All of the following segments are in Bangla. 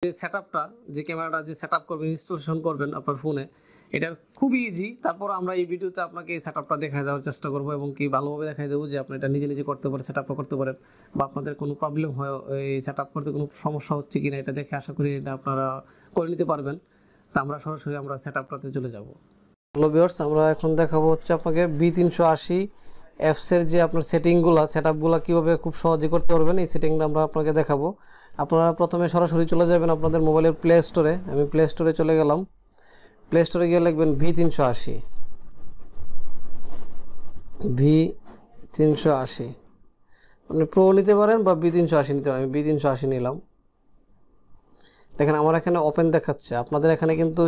যে সেটআপটা যে ক্যামেরাটা যে সেটআপ করবেন ইনস্টলেশন করবেন আপনার ফোনে এটা খুবই ইজি। তারপর আমরা এই ভিডিওতে আপনাকে এই সেটআপটা দেখায় দেওয়ার চেষ্টা করব এবং কি ভালোভাবে দেখাই দেবো যে আপনি এটা নিজে নিজে করতে পারেন, সেটআপটা করতে পারেন বা আপনাদের কোনো প্রবলেম হয় এই সেটআপ করতে কোনো সমস্যা হচ্ছে কিনা এটা দেখে আশা করি এটা আপনারা করে নিতে পারবেন। তা আমরা সরাসরি আমরা সেটআপটাতে চলে যাব। হ্যালো ভিউয়ার্স, আমরা এখন দেখাবো হচ্ছে আপনাকে B380 অ্যাপসের যে আপনার সেটিংগুলো সেটআপগুলো কীভাবে খুব সহজে করতে পারবেন এই সেটিংটা আমরা আপনাকে দেখাবো। আপনারা প্রথমে সরাসরি চলে যাবেন আপনাদের মোবাইলের প্লে স্টোরে। আমি প্লে স্টোরে চলে গেলাম। প্লে স্টোরে গিয়ে লিখবেন V380 আপনি প্রো নিতে পারেন বা B380 নিতে পারেন। আমি B380 নিলাম। দেখেন আমার এখানে ওপেন দেখাচ্ছে, আপনাদের এখানে কিন্তু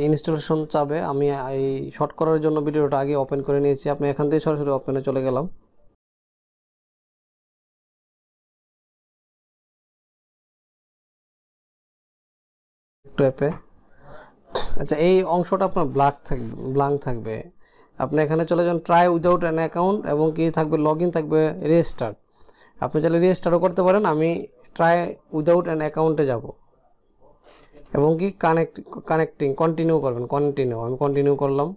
ইনস্টলেশন চাবে। আমি এই শর্ট করার জন্য ভিডিওটা আগে ওপেন করে নিয়েছি। আপনি এখান থেকে সরাসরি ওপেনে চলে গেলাম। ট্যাপে আচ্ছা, এই অংশটা আপনার ব্ল্যাঙ্ক থাকবে। আপনি এখানে চলে যান ট্রাই উইদাউট অ্যান অ্যাকাউন্ট এবং কি থাকবে লগ ইন, থাকবে রেজিস্টার। আপনি চাইলে রেজিস্টারও করতে পারেন। আমি ট্রাই উইদাউট অ্যান অ্যাকাউন্টে যাব এবং কি কানেক্টিং কন্টিনিউ করবেন। আমি কন্টিনিউ করলাম।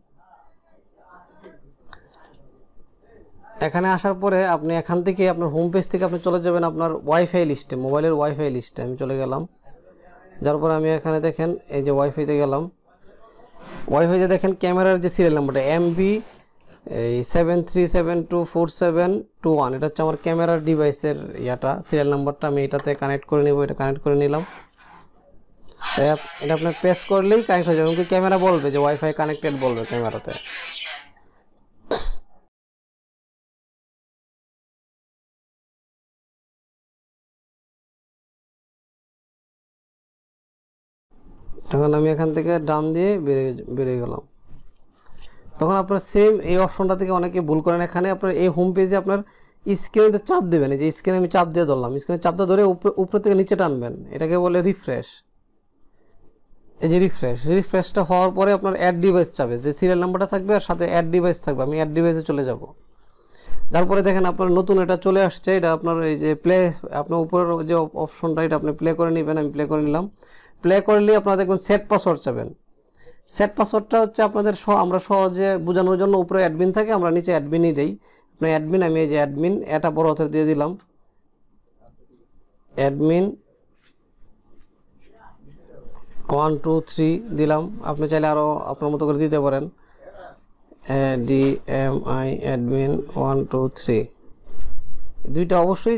এখানে আসার পরে আপনি এখান থেকে আপনার হোম পেজ থেকে আপনি চলে যাবেন আপনার ওয়াইফাই লিস্টে, মোবাইলের ওয়াইফাই লিস্টে। আমি চলে গেলাম। যার পরে আমি এখানে দেখেন এই যে ওয়াইফাইতে গেলাম। ওয়াইফাইতে দেখেন ক্যামেরার যে সিরিয়াল নাম্বারটা MB 73724721, এটা হচ্ছে আমার ক্যামেরার ডিভাইসের সিরিয়াল নাম্বারটা। আমি এটাতে কানেক্ট করে নেব। এটা কানেক্ট করে নিলাম। এটা আপনার প্রেস করলেই কানেক্ট হয়ে যাবে এবং ক্যামেরা বলবে যে ওয়াইফাই কানেক্টেড বলবে ক্যামেরাতে। এখন আমি এখান থেকে ডান দিয়ে বেরিয়ে গেলাম। তখন আপনার সেম এই অপশনটা থেকে অনেকে ভুল করেন। এখানে আপনার এই হোম পেজে আপনার স্ক্রিনে চাপ দেবেন। এই যে স্ক্রিনে আমি চাপ দিয়ে ধরলাম, স্ক্রিনে চাপ দিয়ে ধরে উপর থেকে নিচে টানবেন। এটাকে বলে রিফ্রেশ। এই যে রিফ্রেশটা হওয়ার পরে আপনার অ্যাড ডিভাইস চাবে, যে সিরিয়াল নাম্বারটা থাকবে আর সাথে অ্যাড ডিভাইস থাকবে। আমি অ্যাড ডিভাইসে চলে যাব। তারপরে দেখেন আপনার নতুন এটা চলে আসছে। এটা আপনার এই যে প্লে, আপনার উপরের যে অপশনটা এটা আপনি প্লে করে নেবেন। আমি প্লে করে নিলাম। প্লে করলে আপনারা দেখবেন সেট পাসওয়ার্ড চাবেন। সেট পাসওয়ার্ডটা হচ্ছে আপনাদের আমরা সহজে বোঝানোর জন্য উপরে অ্যাডমিন থাকে, আমরা নিচে অ্যাডমিনই দেই। আপনার অ্যাডমিন, আমি এই যে অ্যাডমিন এটা বড় হাতের দিয়ে দিলাম। অ্যাডমিন 1 2 3 দিলাম। আপনি চাইলে আরও আপনার মতো করে দিতে পারেন। ADMI অ্যাডমিন 1 2 3 দুইটা অবশ্যই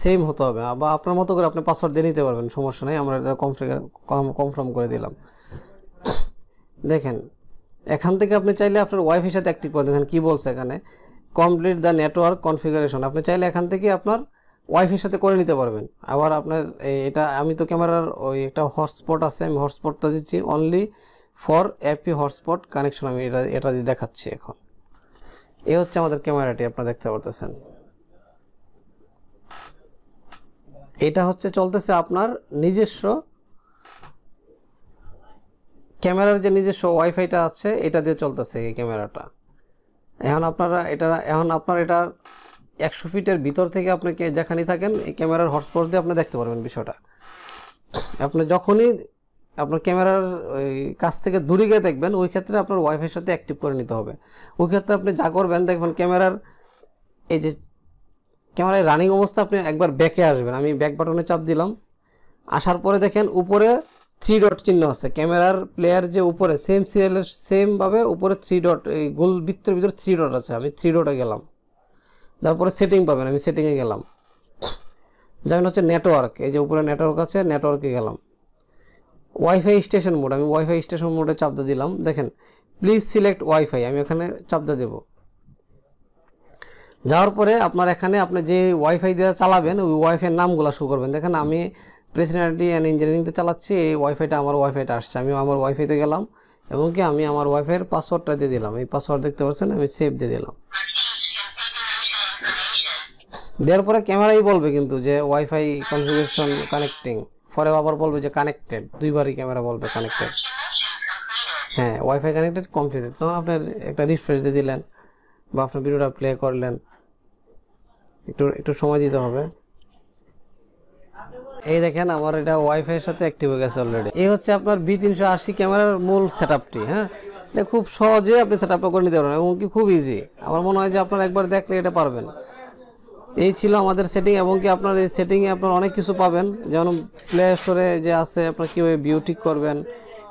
সেম হতে হবে, বা আপনার মতো করে আপনি পাসওয়ার্ড দিয়ে নিতে পারবেন, সমস্যা নেই। আমরা এটা কনফার্ম করে দিলাম। দেখেন এখান থেকে আপনি চাইলে আপনার ওয়াইফাইয়ের সাথে অ্যাক্টিভ করে দেখেন কি বলছে এখানে, কমপ্লিট দ্য নেটওয়ার্ক কনফিগারেশন। আপনি চাইলে এখান থেকে আপনার ওয়াইফাইয়ের সাথে করে নিতে পারবেন। আবার আপনার এটা আমি তো ক্যামেরার ওই একটা হটস্পট আছে, আমি হটস্পটটা দিচ্ছি only for Appy hotspot connection. আমি এটা দিয়ে দেখাচ্ছি। এখন এই হচ্ছে আমাদের ক্যামেরাটি, আপনারা দেখতে পারতেছেন। এটা হচ্ছে চলতেছে আপনার নিজস্ব ক্যামেরার যে নিজস্ব ওয়াইফাইটা আছে এটা দিয়ে চলতেছে এই ক্যামেরাটা। এখন আপনার এটা 100 ফিটের ভিতর থেকে আপনাকে যেখানেই থাকেন এই ক্যামেরার হটস্পট দিয়ে আপনি দেখতে পারবেন বিষয়টা। আপনি যখনই আপনার ক্যামেরার ওই কাছ থেকে দূরে গিয়ে দেখবেন, ওই ক্ষেত্রে আপনার ওয়াইফাইয়ের সাথে অ্যাক্টিভ করে নিতে হবে। ওই ক্ষেত্রে আপনি যা করবেন দেখবেন ক্যামেরার এই যে ক্যামেরায় রানিং অবস্থা, আপনি একবার ব্যাকে আসবেন। আমি ব্যাক বাটনে চাপ দিলাম। আসার পরে দেখেন উপরে 3 ডট চিহ্ন আছে ক্যামেরার প্লেয়ার যে উপরে সেম সিরিয়ালের সেমভাবে উপরে 3 ডট, এই গোল বৃত্তের ভিতরে 3 ডট আছে। আমি 3 ডটে গেলাম। তারপরে সেটিং পাবেন, আমি সেটিংয়ে গেলাম। যেমন হচ্ছে নেটওয়ার্ক, এই যে উপরে নেটওয়ার্ক আছে, নেটওয়ার্কে গেলাম। ওয়াইফাই স্টেশন মোড, আমি ওয়াইফাই স্টেশন মোডে চাপ দিয়ে দিলাম। দেখেন প্লিজ সিলেক্ট ওয়াইফাই, আমি এখানে চাপ দিয়ে দেবো। যাওয়ার পরে আপনার এখানে আপনি যে ওয়াইফাই দিয়ে চালাবেন ওই ওয়াইফাইয়ের নামগুলো শো করবেন। দেখেন আমি প্রেসিডেন্সি অ্যান্ড ইঞ্জিনিয়ারিংতে চালাচ্ছি, এই ওয়াইফাইটা আমার ওয়াইফাইটা আসছে। আমি আমার ওয়াইফাইতে গেলাম এবং কি আমি আমার ওয়াইফাইয়ের পাসওয়ার্ডটা দিয়ে দিলাম। এই পাসওয়ার্ড দেখতে পাচ্ছেন, আমি সেভ দিয়ে দিলাম। দেওয়ার পরে ক্যামেরাই বলবে কিন্তু যে ওয়াইফাই কনফিগারেশন কানেক্টিং, পরে আবার বলবে যে কানেক্টেড, দুইবারই ক্যামেরা বলবে কানেক্টেড। হ্যাঁ, ওয়াইফাই কানেক্টেড কমপ্লিটেড। তখন আপনার একটা রিফ্রেশ দিয়ে দিলেন বা আপনার ভিডিওটা প্লে করলেন। একটু সময় দিতে হবে। এই দেখেন আমার এটা ওয়াইফাই এর সাথে অ্যাক্টিভ হয়ে গেছে অলরেডি। এই হচ্ছে আপনার B380 ক্যামেরার মূল সেটআপটি। হ্যাঁ, এটা খুব সহজে আপনি সেটআপ করে নিতে পারবেন এবং কি খুব ইজি। আমার মনে হয় যে আপনারা একবার দেখলে এটা পারবেন। এই ছিল আমাদের সেটিং এবং কি আপনার এই সেটিংয়ে আপনার অনেক কিছু পাবেন, যেমন প্লে স্টোরে যে আছে আপনার কীভাবে ভিউ ঠিক করবেন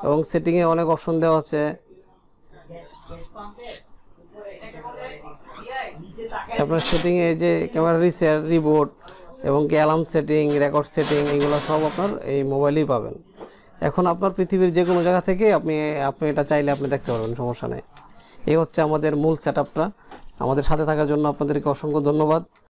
এবং সেটিংয়ে অনেক অপশন দেওয়া আছে। আপনার সেটিংয়ে যে ক্যামেরা রিসেট, রিবোট এবং কি অ্যালার্ম সেটিং, রেকর্ড সেটিং, এগুলো সব আপনার এই মোবাইলেই পাবেন। এখন আপনার পৃথিবীর যে কোনো জায়গা থেকে আপনি এটা চাইলে আপনি দেখতে পারবেন, সমস্যা নেই। এই হচ্ছে আমাদের মূল সেটআপটা। আমাদের সাথে থাকার জন্য আপনাদেরকে অসংখ্য ধন্যবাদ।